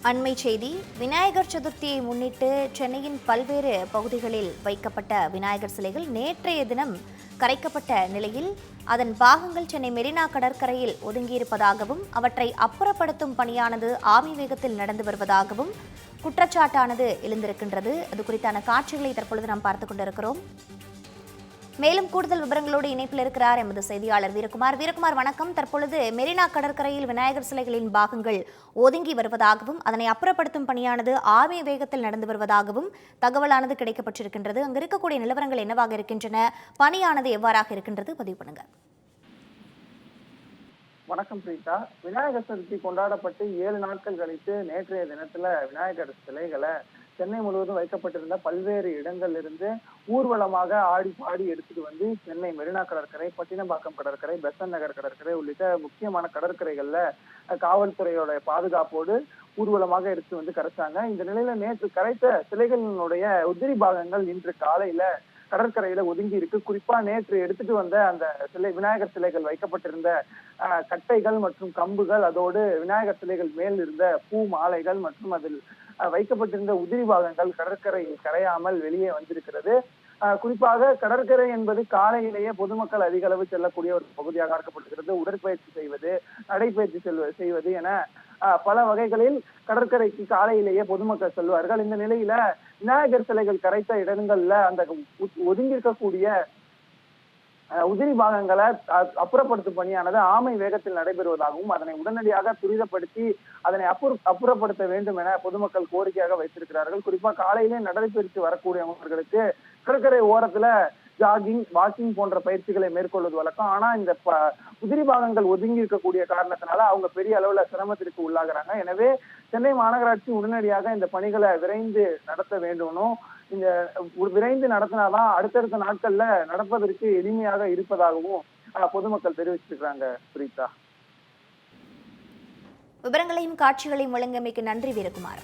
அண்மை செய்தி. விநாயகர் சதுர்த்தியை முன்னிட்டு சென்னையின் பல்வேறு பகுதிகளில் வைக்கப்பட்ட விநாயகர் சிலைகள் நேற்றைய தினம் கரைக்கப்பட்ட நிலையில் அதன் பாகங்கள் சென்னை மெரினா கடற்கரையில் ஒதுங்கியிருப்பதாகவும் அவற்றை அப்புறப்படுத்தும் பணியானது ஆமி வேகத்தில் நடந்து வருவதாகவும் குற்றச்சாட்டானது எழுந்திருக்கின்றது. அது குறித்தான காட்சிகளை தற்பொழுது நாம் பார்த்துக் கொண்டிருக்கிறோம். மேலும் கூடுதல் விவரங்களோடு இணைப்பில் இருக்கிறார் எமது செய்தியாளர் வீரகுமார். வீரகுமார், வணக்கம். தற்பொழுது மெரினா கடற்கரையில் விநாயகர் சிலைகளின் பாகங்கள் ஒதுங்கி வருவதாகவும் அதனை அப்புறப்படுத்தும் பணியானது ஆமி வேகத்தில் நடந்து வருவதாகவும் தகவலானது கிடைக்கப்பட்டிருக்கின்றது. அங்கு இருக்கக்கூடிய நிலவரங்கள் என்னவாக இருக்கின்றன, பணியானது எவ்வாறாக இருக்கின்றது, பதிவு பண்ணுங்க. வணக்கம் பிரீதா. விநாயகர் சதுர்த்தி கொண்டாடப்பட்டு 7 நாட்கள் கழித்து நேற்றைய தினத்துல விநாயகர் சிலைகளை சென்னை முழுவதும் வைக்கப்பட்டிருந்த பல்வேறு இடங்கள்ல இருந்து ஊர்வலமாக ஆடி பாடி எடுத்துட்டு வந்து சென்னை மெரினா கடற்கரை, பட்டினப்பாக்கம் கடற்கரை, பெசன்ட் நகர் கடற்கரை உள்ளிட்ட முக்கியமான கடற்கரைகள்ல காவல்துறையோட பாதுகாப்போடு ஊர்வலமாக எடுத்து வந்து கரைச்சாங்க. இந்த நிலையில நேற்று கரைத்த சிலைகளினுடைய உதிரி பாகங்கள் இன்று காலையில கடற்கரையில ஒதுங்கி இருக்கு. குறிப்பா நேற்று எடுத்துட்டு வந்த அந்த விநாயகர் சிலைகள் வைக்கப்பட்டிருந்த கட்டைகள் மற்றும் கம்புகள், அதோடு விநாயகர் சிலைகள் மேல் இருந்த பூ மாலைகள் மற்றும் அதில் வைக்கப்பட்டிருந்த உதிரி பாகங்கள் கடற்கரையில் கரையாமல் வெளியே வந்திருக்கிறது. குறிப்பாக கடற்கரை என்பது காலையிலேயே பொதுமக்கள் அதிக அளவு செல்லக்கூடிய ஒரு பகுதியாக பார்க்கப்படுகிறது. உடற்பயிற்சி செய்வது, நடைபயிற்சி செய்வது என பல வகைகளில் கடற்கரைக்கு காலையிலேயே பொதுமக்கள் செல்வார்கள். இந்த நிலையில விநாயகர் சிலைகள் கரைத்த இடங்கள்ல அந்த ஒதுங்கி இருக்கக்கூடிய உதிரி பாகங்களை அப்புறப்படுத்தும் பணியானது ஆமை வேகத்தில் நடைபெறுவதாகவும் அதனை உடனடியாக துரிதப்படுத்தி அதனை அப்புறப்படுத்த வேண்டும் என பொதுமக்கள் கோரிக்கையாக வைத்திருக்கிறார்கள். குறிப்பா காலையிலே நடைபயிற்சி வரக்கூடியவர்களுக்கு கடற்கரை ஓரத்துல ஜாகிங், வாக்கிங் போன்ற பயிற்சிகளை மேற்கொள்வது வழக்கம். ஆனா இந்த உதிரி பாகங்கள் ஒதுங்கி இருக்கக்கூடிய காரணத்தினால அவங்க பெரிய அளவுல சிரமத்திற்கு உள்ளாகிறாங்க. எனவே சென்னை மாநகராட்சி உடனடியாக இந்த பணிகளை விரைந்து நடத்த வேண்டும்னும், இந்த விரைந்து நடத்தினாதான் அடுத்தடுத்த நாட்கள்ல நடப்பதற்கு எளிமையாக இருப்பதாகவும் பொதுமக்கள் தெரிவிச்சிருக்காங்க. பிரீதா, விவரங்களையும் காட்சிகளையும் வழங்கியமைக்கு நன்றி வீரகுமார்.